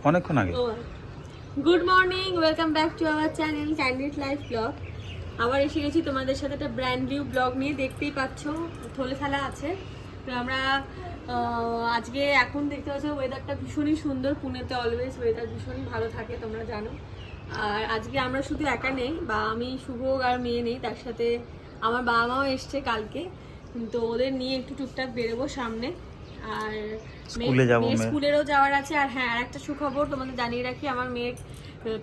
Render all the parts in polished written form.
অনেকক্ষণ আগে। Good morning, welcome back to our channel candid life blog. আবার এসে গেছি তোমাদের সাথে একটা ব্র্যান্ড নিউ ব্লগ নিয়ে। দেখতেই পাচ্ছ থলে থালা আছে। তো আমরা আজকে এখন দেখতে পাচ্ছ ওয়েদারটা ভীষণই সুন্দর। পুনেতে অলওয়েজ ওয়েদার ভীষণই ভালো থাকে, তোমরা জানো। আর আজকে আমরা শুধু একা নেই, বা আমি শুভ আর মেয়ে নেই, তার সাথে আমার বাবা মাও এসছে কালকে। তো ওদের নিয়ে একটু টুকটাক বেরোবো সামনে। আর স্কুলেরও যাওয়ার আছে। আর হ্যাঁ, আর একটা সুখবর তোমাদের জানিয়ে রাখি, আমার মেয়ের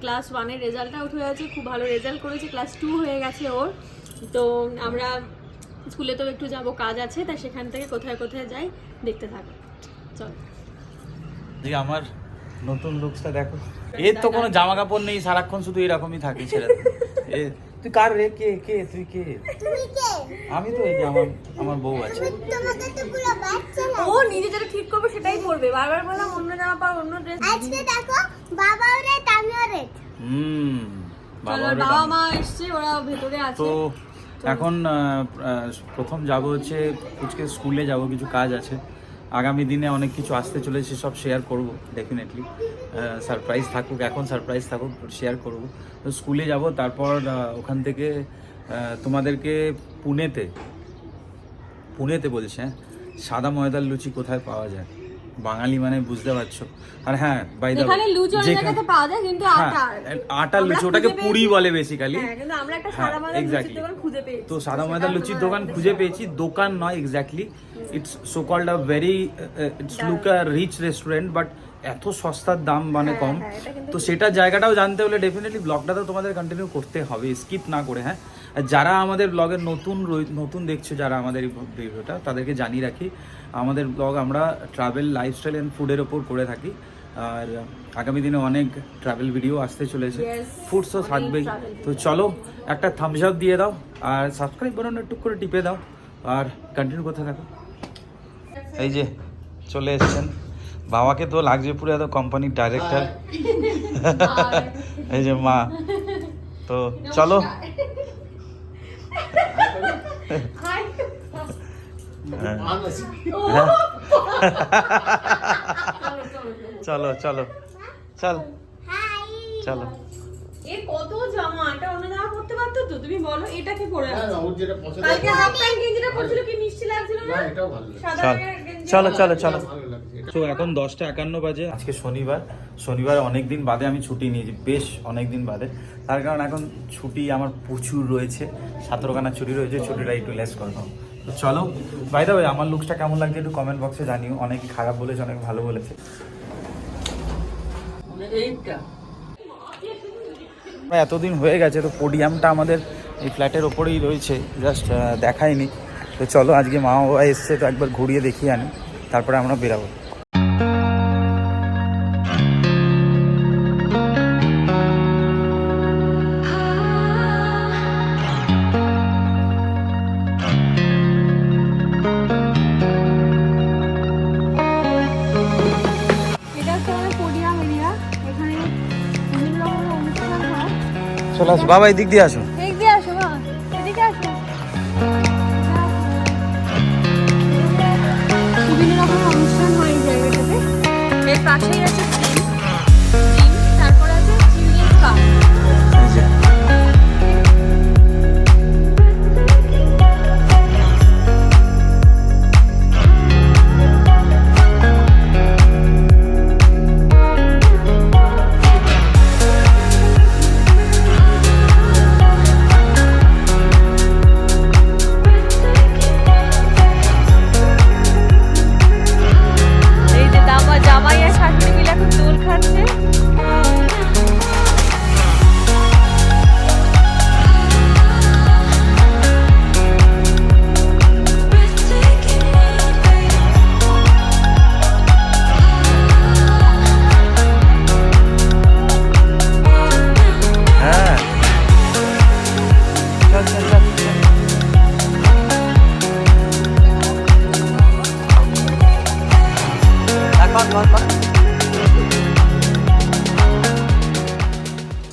ক্লাস 1-এর রেজাল্ট আউট হয়ে গেছে। খুব ভালো রেজাল্ট করেছে, ক্লাস 2 হয়ে গেছে ওর। তো আমরা স্কুলে তো একটু যাব, কাজ আছে, তাই সেখান থেকে কোথায় কোথায় যাই দেখতে থাকো। চল, আমার নতুন লুকসটা দেখো। এর তো কোনো জামা কাপড় নেই, সারাক্ষণ শুধু এরকমই থাকে ছেলে। তুই কার রে? কে কে তুই? কে? আমি তো এই যে আমার বউ আছে। ও নিজে যেটা ঠিক করবে সেটাই পরবে। বারবার বললাম অন্য জামা পর, অন্য ড্রেস। আজকে দেখো বাবা ওরে আমিও রে। বাবা মা এসছে, ওরা ভেতরে আছে। তো এখন প্রথম যাব হচ্ছে কুচকে স্কুলে যাব, কিছু কাজ আছে। আগামী দিনে অনেক কিছু আসতে চলেছে, সব শেয়ার করব ডেফিনেটলি। সারপ্রাইজ থাকুক, এখন সারপ্রাইজ থাকুক, শেয়ার করব। তো স্কুলে যাব, তারপর ওখান থেকে তোমাদেরকে পুনেতে বলছি, হ্যাঁ, সাদা ময়দার লুচি কোথায় পাওয়া যায়। বাঙালি মানে বুঝতে পারছো। আর হ্যাঁ, বাই দ্য এখানে লুচি অনেক জায়গাতে পাওয়া যায়, কিন্তু আটার লুচি, ওটাকে পুরি বলে বেসিক্যালি। হ্যাঁ, কিন্তু আমরা একটা সাদা ময়দার লুচির দোকান খুঁজে পেয়েছি। তো সাদা ময়দার লুচির দোকান খুঁজে পেয়েছি, দোকান নয় exactly. It's so called a very, it's look a rich restaurant, but এত সস্তার দাম মানে কম। তো সেটা জায়গাটাও জানতে হলে ডেফিনেটলি ব্লগটা তো তোমাদের কন্টিনিউ করতে হবে, স্কিপ না করে। হ্যাঁ, যারা আমাদের ব্লগের নতুন দেখছো, যারা আমাদের এই ভিডিওটা, তাদেরকে জানিয়ে রাখি, আমাদের ব্লগ আমরা ট্রাভেল, লাইফস্টাইল অ্যান্ড ফুডের ওপর করে থাকি। আর আগামী দিনে অনেক ট্রাভেল ভিডিও আসতে চলেছে, ফুডসও থাকবেই। তো চলো, একটা থামস আপ দিয়ে দাও, আর সাবস্ক্রাইব বাটন একটু করে টিপে দাও, আর কন্টিনিউ করতে থাকো। এই যে চলে এসছেন, বাবাকে তো লাগছে পুরো এত কোম্পানির ডাইরেক্টর। এই যে মা, তো চলো। চলো চলো চল চলো। এ কত জামা, এটা অন্য জামা পরতে পারতো তো। তুমি বলো, এটাকে পরে আছো। কালকে হাফ প্যান্ট গেঞ্জিটা পরছিল, কি মিষ্টি লাগছিল না? এটাও ভালো লাগে। চলো চলো চলো। তো এখন 10:51 বাজে। আজকে শনিবার অনেক দিন বাদে আমি ছুটি নিয়েছি, বেশ অনেক দিন বাদে। তার কারণ এখন ছুটি আমার প্রচুর রয়েছে, 17খানা ছুটি রয়েছে, ছুটিটা একটু লেস করবো। তো চলো, বাই দ্য ওয়ে, আমার লুকসটা কেমন লাগছে একটু কমেন্ট বক্সে জানিও। অনেকে খারাপ বলেছে, অনেকে ভালো বলেছে। এতদিন হয়ে গেছে, তো পোডিয়ামটা আমাদের এই ফ্ল্যাটের ওপরেই রয়েছে, জাস্ট দেখায়নি। তো চলো, আজকে মা বাবা এসছে, তো একবার ঘুরিয়ে দেখিয়ে আনি, তারপরে আমরা বেরাবো। চলে আসো বাবা, এই দিক দিয়ে আসো। এদিকে আসো মা, এদিকে আসো। বিভিন্ন রকমের অনুষ্ঠান হয় এই জায়গাটাতে। এর পাশেই আছে জিম, তারপর আছে চিলড্রেন্স পার্ক।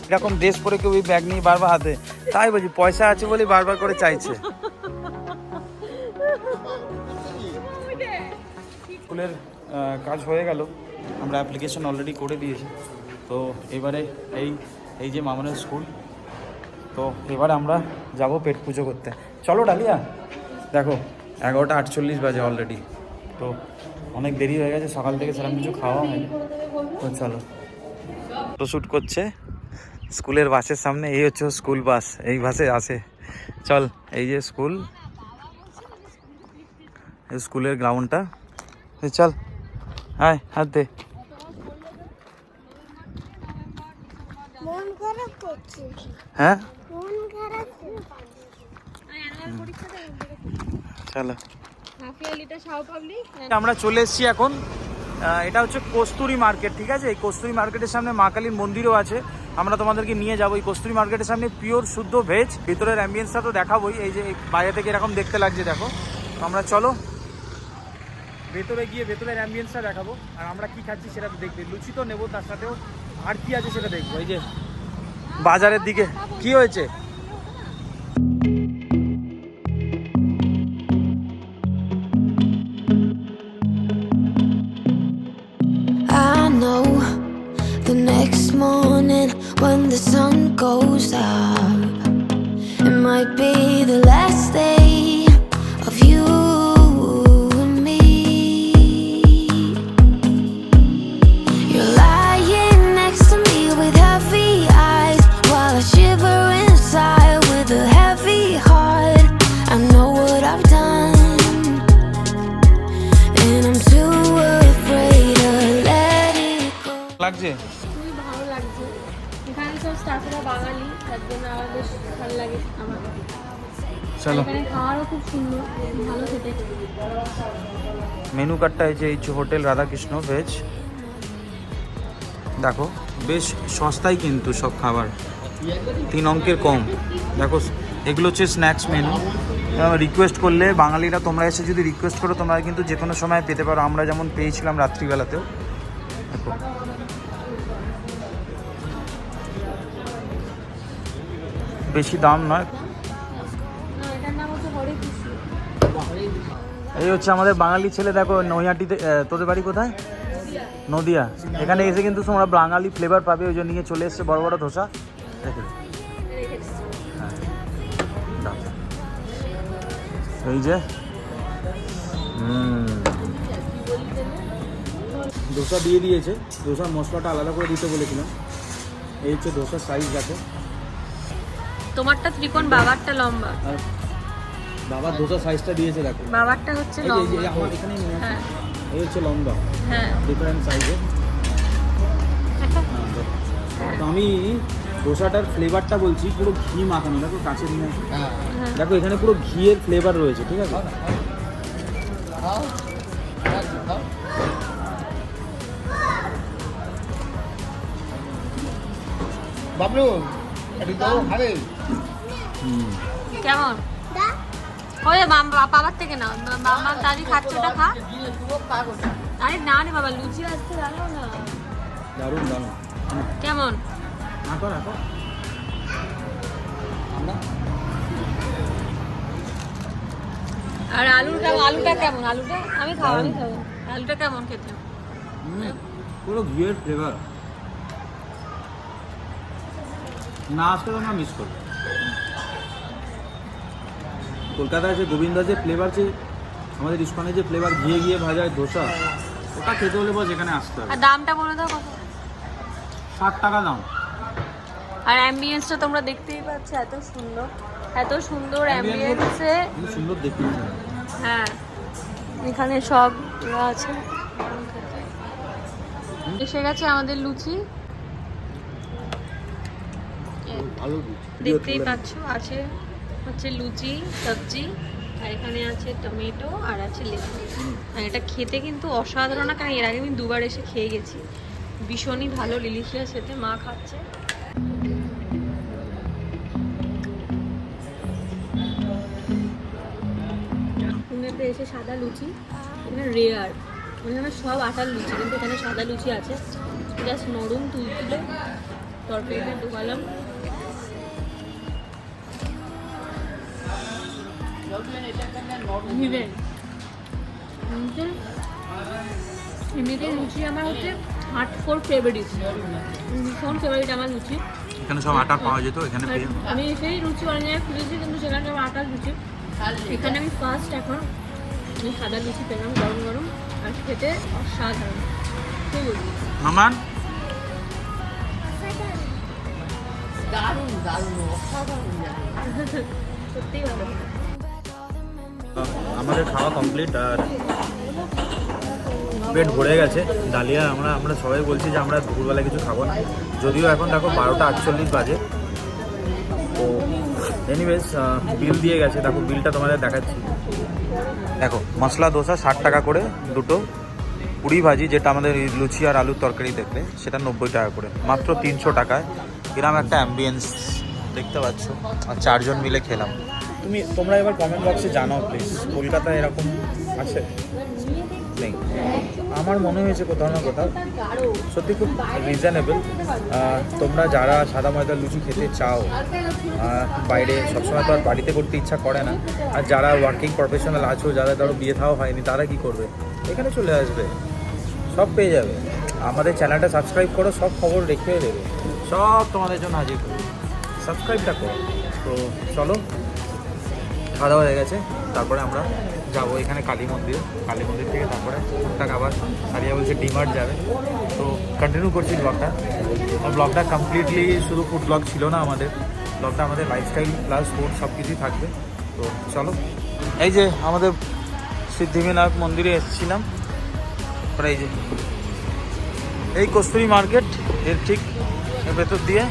এরকম ড্রেস পরে কেউ ওই ব্যাগ নিয়ে বারবার হাতে, তাই বলছি পয়সা আছে বলে বারবার করে চাইছে। স্কুলের কাজ হয়ে গেল, আমরা অ্যাপ্লিকেশন অলরেডি করে দিয়েছি। তো এবারে এই যে মামনের স্কুল, তো এবারে আমরা যাব পেট পুজো করতে। চলো ডালিয়া, দেখো 11:48 বাজে অলরেডি, তো অনেক দেরি হয়ে গেছে, সকাল থেকে সেরকম কিছু খাওয়া হয়নি। তো চলো, ফটোশ্যুট করছে স্কুলের বাসের সামনে। এই হচ্ছে স্কুল বাস, এই বাসে আসে। চল, এই যে স্কুল, এই স্কুলের গ্রাউন্ডটা। চল, হায় হাত দে। মন খারাপ করছে। হ্যাঁ মন খারাপ চলো, পাবলিক। আমরা চলে এসেছি এখন। এটা হচ্ছে কস্তুরি মার্কেট, ঠিক আছে? এই কস্তুরি মার্কেটের সামনে মা কালীর মন্দিরও আছে। আমরা তোমাদেরকে নিয়ে যাবো এই কস্তুরি মার্কেটের সামনে, পিওর শুদ্ধ ভেজ। ভিতরের অ্যাম্বিয়েন্সটা তো দেখাবোই, এই যে বাইরে থেকে এরকম দেখতে লাগছে দেখো। তো আমরা চলো ভেতরে গিয়ে ভেতরের অ্যাম্বিয়েন্সটা দেখাবো, আর আমরা কি খাচ্ছি সেটা দেখবে। লুচি তো নেবো, তার সাথেও আর কি আছে সেটা দেখবো। এই যে বাজারের দিকে কি হয়েছে, The next morning when the sun goes up, it might be the last day of you and me. You're lying next to me with heavy eyes, while I shiver inside with a heavy heart. I know what I've done, and I'm too afraid to let it go. লাগছে? খুবই ভালো লাগছে। এখানে সব স্টাফেরা বাঙালি, তার জন্য আমার বেশ ভালো লাগে আমার। চলো, এখানে খাওয়ারও খুব সুন্দর, ভালো খেতে। মেনু কার্ডটা এই যে হোটেল রাধাকৃষ্ণ ভেজ, দেখো বেশ সস্তাই কিন্তু সব খাবার, 3 অঙ্কের কম। দেখো এগুলো হচ্ছে স্ন্যাক্স মেনু। রিকোয়েস্ট করলে বাঙালিরা, তোমরা এসে যদি রিকোয়েস্ট করো তোমরা কিন্তু যে কোনো সময় পেতে পারো। আমরা যেমন পেয়েছিলাম রাত্রিবেলাতেও। দেখো বেশি দাম নয়। এটার নাম হচ্ছে হরে কৃষ্ণ। এই হচ্ছে আমাদের বাঙালি ছেলে, দেখো নৈহাটিতে। তোদের বাড়ি কোথায়? নদিয়া। এখানে এসে কিন্তু তোমরা বাঙালি ফ্লেভার পাবে, ওই জন্য নিয়ে চলে এসছে বড় বড় ধোসা। দেখো হ্যাঁ, দাও। এই যে ধোসা দিয়ে দিয়েছে, ধোসার মশলাটা আলাদা করে দিতে বলেছিলাম। এই হচ্ছে ধোসার সাইজ, দেখো। তোমারটা ত্রিকোণ, বাবারটা লম্বা। আর বাবার ধোসা সাইজটা দিয়েছে দেখো, বাবারটা হচ্ছে এই যে লম্বা। আমার এখানেই মনে আছে। হ্যাঁ এই হচ্ছে লম্বা, হ্যাঁ। ডিফারেন্ট সাইজের। তো আমি ধোসাটার ফ্লেভারটা বলছি, পুরো ঘি মাখানো। দেখো কাছে নিয়ে আসি, দেখো এখানে পুরো ঘিয়ের ফ্লেভার রয়েছে, ঠিক আছে? বাবলু একটু দাও খাবে। কেমন? ওই বাবার থেকে নাও, মামা দাদি খাচ্ছে, ওটা খা। আরে না রে বাবা, লুচি আসতে জানো না। দারুণ দারুণ। কেমন? রাখো রাখো। আর আলুটা কেমন? আলুটা আমি খাবো। আলুটা কেমন খেতে? পুরো ঘিয়ের ফ্লেভার, না আসলে তোমরা মিস করো। কলকাতায় যে গোবিন্দা যে ফ্লেভার, যে আমাদের ইস্কনে যে ফ্লেভার, ঘিয়ে ঘিয়ে ভাজা ধোসা, ওটা খেতে হলে বস এখানে আসতে হবে। আর দামটা বলে দাও কত? 60 টাকা দাম। আর অ্যাম্বিয়েন্সটা তোমরা দেখতেই পাচ্ছ, এত সুন্দর, এত সুন্দর অ্যাম্বিয়েন্সে। সুন্দর দেখতে। হ্যাঁ, এখানে সব আছে। এসে গেছে আমাদের লুচি, ভালো দেখতেই পাচ্ছ। আছে হচ্ছে লুচি, সবজি, আর এখানে আছে টমেটো, আর আছে লেবু। আর এটা খেতে কিন্তু অসাধারণ, কারণ এর আগে আমি 2বার এসে খেয়ে গেছি। ভীষণই ভালো, ডিলিশিয়াস খেতে। মা খাচ্ছে। পুনেতে এসে সাদা লুচি এখানে রেয়ার, এখানে সব আটার লুচি, কিন্তু এখানে সাদা লুচি আছে, জাস্ট নরম তুলতুলে। তরকারিতে ঢোকালাম, এমনিতে লুচি আমার হচ্ছে হার্টফুল ফেভারিট, ভীষণ ফেভারিট আমার লুচি। এখানে সব আটা পাওয়া যেত, এখানে আমি সেই লুচি বানিয়ে খুঁজেছি কিন্তু সেখানে আমার আটার লুচি। এখানে আমি ফার্স্ট এখন এই সাদা লুচি পেলাম গরম গরম, আর খেতে অসাধারণ। ঠিক আছে মামান সত্যিই ভালো। আমাদের খাওয়া কমপ্লিট আর পেট ভরে গেছে। ডালিয়া আমরা সবাই বলছি যে আমরা দুপুরবেলা কিছু খাবো না, যদিও এখন দেখো 12:48 বাজে। তো এনিওয়েজ বিল দিয়ে গেছে, দেখো বিলটা তোমাদের দেখাচ্ছি। দেখো মশলা দোসা 60 টাকা করে দুটো, পুরি ভাজি যেটা আমাদের লুচি আর আলুর তরকারি দেখলে সেটা 90 টাকা করে, মাত্র 300 টাকায় এরকম একটা অ্যাম্বিয়েন্স দেখতে পাচ্ছ। আর 4 জন মিলে খেলাম। তোমরা এবার কমেন্ট বক্সে জানাও প্লিজ, কলকাতায় এরকম আছে নেই? আমার মনে হয়েছে কোথাও না কোথাও সত্যি খুব রিজনেবল। তোমরা যারা সাদা ময়দার লুচি খেতে চাও বাইরে, সবসময় তো আর বাড়িতে করতে ইচ্ছা করে না, আর যারা ওয়ার্কিং প্রফেশনাল আছো, যারা ধরো বিয়ে থাও হয়নি, তারা কি করবে? এখানে চলে আসবে, সব পেয়ে যাবে। আমাদের চ্যানেলটা সাবস্ক্রাইব করো, সব খবর রেখে দেবে, সব তোমাদের জন্য হাজির করবে। সাবস্ক্রাইবটা করো। তো চলো, খাওয়া দাওয়া হয়ে গেছে, তারপরে আমরা যাবো এখানে কালী মন্দির থেকে তারপরে টুকটাক আবার সারিয়া বলছে ডিমার্ট যাবে। তো কন্টিনিউ করছি ব্লগটা কমপ্লিটলি শুধু ফুড ব্লগ ছিল না, আমাদের ব্লগটা আমাদের লাইফস্টাইল প্লাস ফুড সব কিছুই থাকবে। তো চলো, এই যে আমাদের সিদ্ধিবিনায়ক মন্দিরে এসেছিলাম, এই যে এই কস্তুরী মার্কেট এর ঠিক ভেতর দিয়ে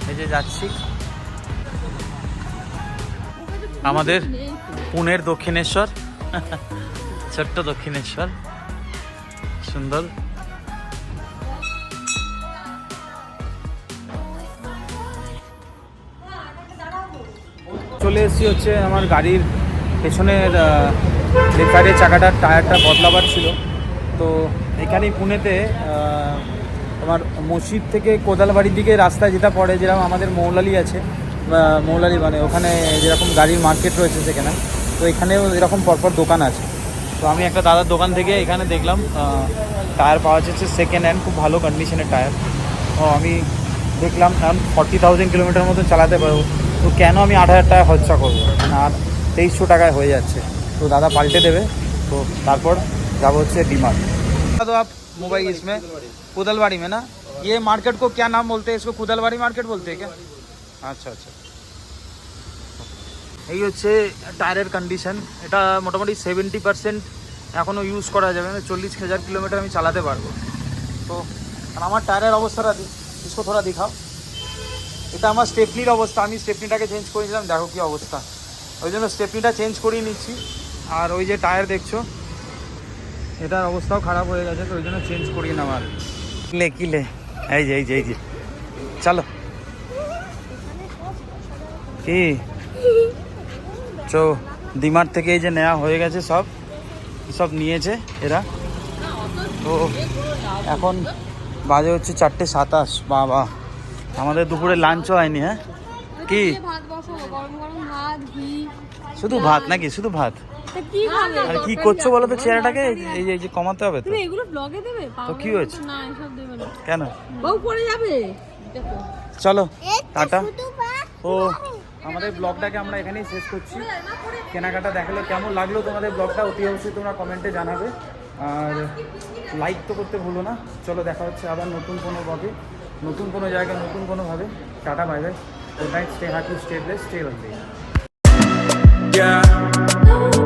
এই যে যাচ্ছি। আমাদের পুনের দক্ষিণেশ্বর, ছোট্ট দক্ষিণেশ্বর, সুন্দর। চলে এসেছি হচ্ছে আমার গাড়ির পেছনের রেফারের চাকাটার টায়ারটা বদলাবার ছিল। তো এখানেই পুনেতে তোমার মসজিদ থেকে কোদালবাড়ির দিকে রাস্তা যেটা পড়ে, যেরকম আমাদের মৌলালি আছে, মৌলালি মানে ওখানে যেরকম গাড়ির মার্কেট রয়েছে সেখানে, তো এখানেও এরকম পরপর দোকান আছে। তো আমি একটা দাদার দোকান থেকে এখানে দেখলাম টায়ার পাওয়া যাচ্ছে সেকেন্ড হ্যান্ড, খুব ভালো কন্ডিশনের টায়ার। ও আমি দেখলাম কারণ 40,000 কিলোমিটার মতো চালাতে পারবো, তো কেন আমি 8,000 টাকা খরচা করবো, আর 2300 টাকায় হয়ে যাচ্ছে। তো দাদা পাল্টে দেবে। তো তারপর যাবো হচ্ছে ডিমার্ট। तो आप मोबाइल इसमें कुदलवाड़ी में ना, ये मार्केट को क्या नाम बोलते हैं? इसको कुदलवाड़ी मार्केट बोलते हैं क्या? আচ্ছা আচ্ছা, এই হচ্ছে টায়ারের কন্ডিশন। এটা মোটামুটি 70% এখনও ইউজ করা যাবে, 40,000 কিলোমিটার আমি চালাতে পারবো। তো আর আমার টায়ারের অবস্থাটা इसको थोड़ा दिखाओ। এটা আমার স্টেপনির অবস্থা, আমি স্টেপনিটাকে চেঞ্জ করেছিলাম, দেখো কি অবস্থা। ওই জন্য স্টেপনিটা চেঞ্জ করিয়ে নিচ্ছি। আর ওই যে টায়ার দেখছো, এটার অবস্থাও খারাপ হয়ে গেছে, তো ওই জন্য চেঞ্জ করিয়ে নেওয়ার। কিলে এই যে চলো কি চো ডিমার্ট থেকে এই যে নেওয়া হয়ে গেছে, সব নিয়েছে এরা। তো এখন বাজে হচ্ছে 4:27। বাবা, আমাদের দুপুরে লাঞ্চও হয়নি। হ্যাঁ কি শুধু ভাত নাকি? শুধু ভাত? আর কি করছো বলো তো? চেহারাটাকে এই যে কমাতে হবে তো। এগুলো ব্লগে দেবে তো কি হয়েছে? না এসব দেবে না। কেন? বউ পড়ে যাবে। চলো টাটা। ও আমাদের ব্লগটাকে আমরা এখানেই শেষ করছি। কেনাকাটা দেখালে কেমন লাগলো তোমাদের ব্লগটা অতি অবশ্যই তোমরা কমেন্টে জানাবে, আর লাইক তো করতে ভুলো না। চলো দেখা হচ্ছে আবার নতুন কোনো ব্লগে, নতুন কোনো জায়গায়, নতুন কোনোভাবে। Tata, bye bye, good night, stay happy, stay blessed, stay healthy.